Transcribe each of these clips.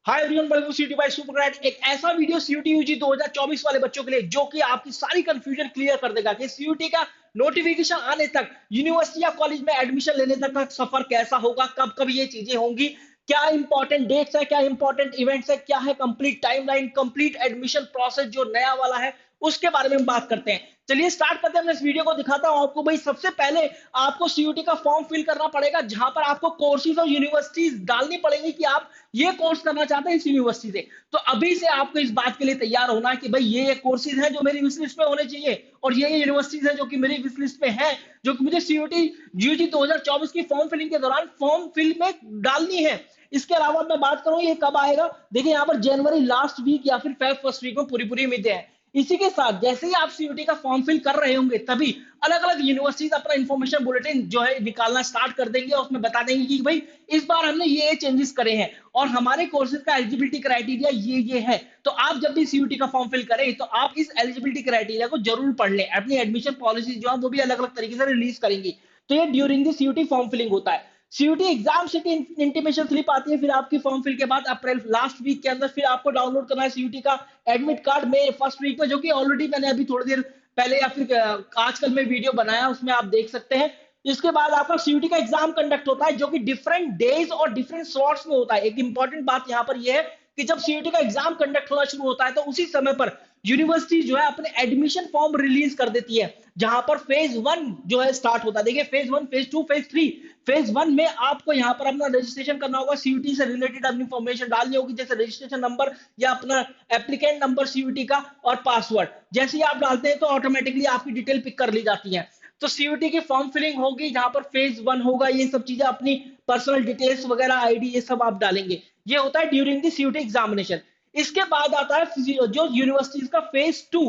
Hi everyone, welcome to CUT by Supergrade. एक ऐसा video CUT UG 2024 वाले बच्चों के लिए जो कि आपकी सारी कंफ्यूजन क्लियर कर देगा कि सीयूटी का नोटिफिकेशन आने तक, यूनिवर्सिटी या कॉलेज में एडमिशन लेने तक का सफर कैसा होगा, कब कब ये चीजें होंगी, क्या इंपॉर्टेंट डेट्स है, क्या इंपॉर्टेंट इवेंट्स है, क्या है complete timeline, complete admission process जो नया वाला है उसके बारे में बात करते हैं। चलिए स्टार्ट करते हैं। मैं इस वीडियो को दिखाता हूं आपको। भाई सबसे पहले आपको सीयूटी का फॉर्म फिल करना पड़ेगा, जहां पर आपको कोर्सेज और यूनिवर्सिटीज डालनी पड़ेगी कि आप ये कोर्स करना चाहते हैं इस यूनिवर्सिटी से। तो अभी से आपको इस बात के लिए तैयार होना है कि भाई ये कोर्सेज हैं जो मेरी विश लिस्ट में होने चाहिए, और ये यूनिवर्सिटीज हैं जो कि मेरी विश लिस्ट में है, जो कि मुझे सीयूटी यूजी 2024 की फॉर्म फिलिंग के दौरान फॉर्म फिल में डालनी है। इसके अलावा मैं बात करूं ये कब आएगा, देखिए यहाँ पर जनवरी लास्ट वीक या फिर फेब फर्स्ट वीक में पूरी पूरी उम्मीदें हैं। इसी के साथ जैसे ही आप सीयूटी का फॉर्म फिल कर रहे होंगे, तभी अलग अलग यूनिवर्सिटीज अपना इंफॉर्मेशन बुलेटिन जो है निकालना स्टार्ट कर देंगे, और उसमें बता देंगे कि भाई इस बार हमने ये चेंजेस करे हैं और हमारे कोर्सेज का एलिजिबिलिटी क्राइटेरिया ये है। तो आप जब भी सीयूटी का फॉर्म फिल करें तो आप इस एलिजिबिलिटी क्राइटेरिया को जरूर पढ़ लें। अपनी एडमिशन पॉलिसी जो है वो भी अलग अलग तरीके से रिलीज करेंगी। तो ये during the CUET form filling होता है। CUET exam city intimation slip आती है, फिर आपकी फॉर्म फिल के बाद अप्रैल लास्ट वीक के अंदर फिर आपको डाउनलोड करना है सीयूटी का एडमिट कार्ड में फर्स्ट वीक में, जो कि ऑलरेडी मैंने अभी थोड़ी देर पहले या फिर आजकल में वीडियो बनाया, उसमें आप देख सकते हैं। इसके बाद आपका सीयूटी का एग्जाम कंडक्ट होता है, जो कि डिफरेंट डेज और डिफरेंट स्लॉट्स में होता है। एक इंपॉर्टेंट बात यहां पर यह है कि जब सीयूटी का एग्जाम कंडक्ट होना शुरू होता है तो उसी समय पर यूनिवर्सिटी जो है अपने एडमिशन फॉर्म रिलीज कर देती है, जहां पर फेज 1 जो है स्टार्ट होता है। देखिए फेज 1, फेज 2, फेज 3। फेज 1 में आपको यहां पर अपना रजिस्ट्रेशन करना होगा, सीयूटी से रिलेटेड अपनी इंफॉर्मेशन डालनी होगी, जैसे रजिस्ट्रेशन नंबर या अपना एप्लीकेंट नंबर सीयूटी का और पासवर्ड। जैसे ही आप डालते हैं तो ऑटोमेटिकली आपकी डिटेल पिक कर ली जाती है। तो सीयूटी की फॉर्म फिलिंग होगी, जहां पर फेज 1 होगा, ये सब चीजें अपनी पर्सनल डिटेल्स वगैरह, आईडी, ये सब आप डालेंगे। ये होता है ड्यूरिंग द सीयूटी एग्जामिनेशन। इसके बाद आता है जो यूनिवर्सिटीज का फेज 2।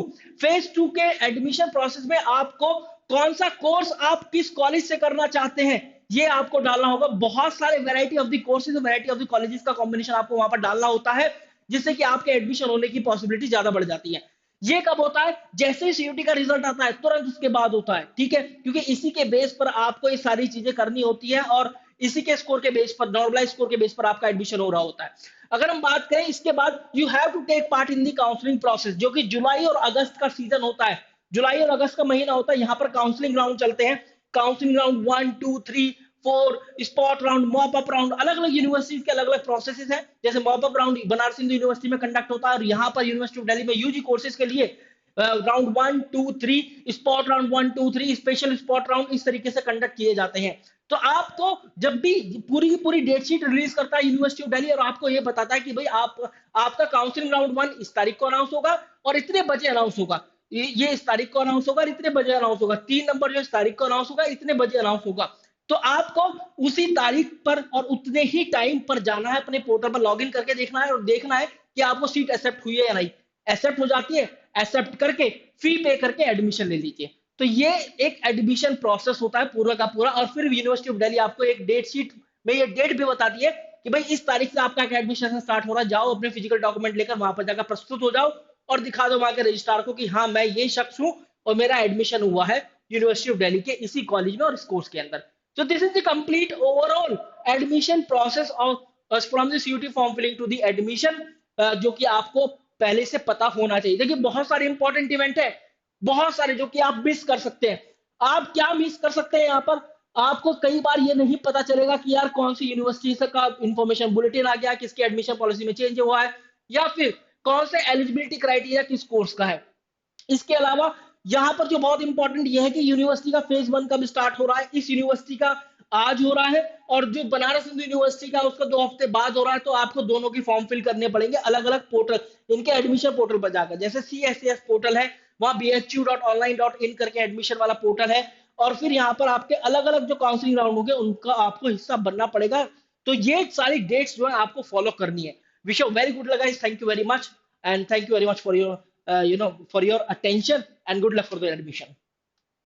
फेज 2 के एडमिशन प्रोसेस में आपको कौन सा कोर्स आप किस कॉलेज से करना चाहते हैं ये आपको डालना होगा। बहुत सारे variety of the courses, variety of the colleges का कॉम्बिनेशन आपको वहां पर डालना होता है, जिससे कि आपके एडमिशन होने की पॉसिबिलिटी ज्यादा बढ़ जाती है। ये कब होता है, जैसे ही सीयूटी का रिजल्ट आता है तुरंत उसके बाद होता है, ठीक है, क्योंकि इसी के बेस पर आपको ये सारी चीजें करनी होती है, और इसी के स्कोर के बेस पर, नॉर्मलाइज स्कोर के बेस पर आपका एडमिशन हो रहा होता है। अगर हम बात करें इसके बाद, you have to take part in the counselling process, जो कि जुलाई और अगस्त का सीजन होता है। जुलाई और अगस्त का महीना होता है, यहाँ पर काउंसलिंग राउंड चलते हैं। Counselling round 1, 2, 3, 4, spot round, mop up round, अलग अलग यूनिवर्सिटीज के अलग अलग प्रोसेसेस हैं। जैसे mop up round Banaras Hindu university में कंडक्ट होता है, और यहाँ पर यूनिवर्सिटी ऑफ दिल्ली में यूजी कोर्सेज के लिए round 1, 2, 3, spot round 1, 2, 3, special spot round, इस तरीके से कंडक्ट किए जाते हैं। तो आपको जब भी पूरी की पूरी डेट शीट रिलीज करता है यूनिवर्सिटी ऑफ दिल्ली, और आपको ये बताता है कि भाई आपका काउंसलिंग राउंड 1 इस तारीख को अनाउंस होगा और इतने बजे अनाउंस होगा, ये इस तारीख को अनाउंस होगा और इतने बजे अनाउंस होगा, 3 नंबर जो इस तारीख को अनाउंस होगा, इतने बजे अनाउंस होगा। तो आपको उसी तारीख पर और उतने ही टाइम पर जाना है, अपने पोर्टल पर लॉगिन करके देखना है और देखना है कि आपको सीट एक्सेप्ट हुई है या नहीं। एक्सेप्ट हो जाती है, एक्सेप्ट करके फी पे करके एडमिशन ले लीजिए। तो ये एक एडमिशन प्रोसेस होता है पूरा का पूरा। और फिर यूनिवर्सिटी ऑफ दिल्ली आपको एक डेट शीट में ये डेट भी बताती है कि भाई इस तारीख से आपका एडमिशन स्टार्ट हो रहा है, जाओ अपने फिजिकल डॉक्यूमेंट लेकर वहां पर जाकर प्रस्तुत हो जाओ और दिखा दो वहां के रजिस्ट्रार को कि हाँ मैं ये शख्स हूं और मेरा एडमिशन हुआ है यूनिवर्सिटी ऑफ दिल्ली के इसी कॉलेज में और इस कोर्स के अंदर। So this is the complete overall admission process of from the CUT form filling to the admission, जो कि आपको पहले से पता होना चाहिए। देखिए बहुत सारे इंपॉर्टेंट इवेंट है, बहुत सारे जो कि आप मिस कर सकते हैं। आप क्या मिस कर सकते हैं यहाँ पर, आपको कई बार ये नहीं पता चलेगा कि यार कौन सी यूनिवर्सिटी का इंफॉर्मेशन बुलेटिन आ गया, किसकी एडमिशन पॉलिसी में चेंज हुआ है, या फिर कौन से एलिजिबिलिटी क्राइटेरिया किस कोर्स का है। इसके अलावा यहां पर जो बहुत इंपॉर्टेंट ये है कि यूनिवर्सिटी का फेज 1 कब स्टार्ट हो रहा है, इस यूनिवर्सिटी का आज हो रहा है, और जो बनारस हिंदू यूनिवर्सिटी का उसका 2 हफ्ते बाद हो रहा है। तो आपको दोनों की फॉर्म फिल करने पड़ेंगे अलग अलग पोर्टल, इनके एडमिशन पोर्टल पर जाकर। जैसे CSAS पोर्टल है, वहां bhu.online.in करके एडमिशन वाला पोर्टल है, और फिर यहाँ पर आपके अलग अलग जो काउंसलिंग राउंड होंगे उनका आपको हिस्सा बनना पड़ेगा। तो ये सारी डेट्स जो है आपको फॉलो करनी है। विश यू वेरी गुड लगा, thank you very much, and thank you very much for your for your attention, and good luck for the admission.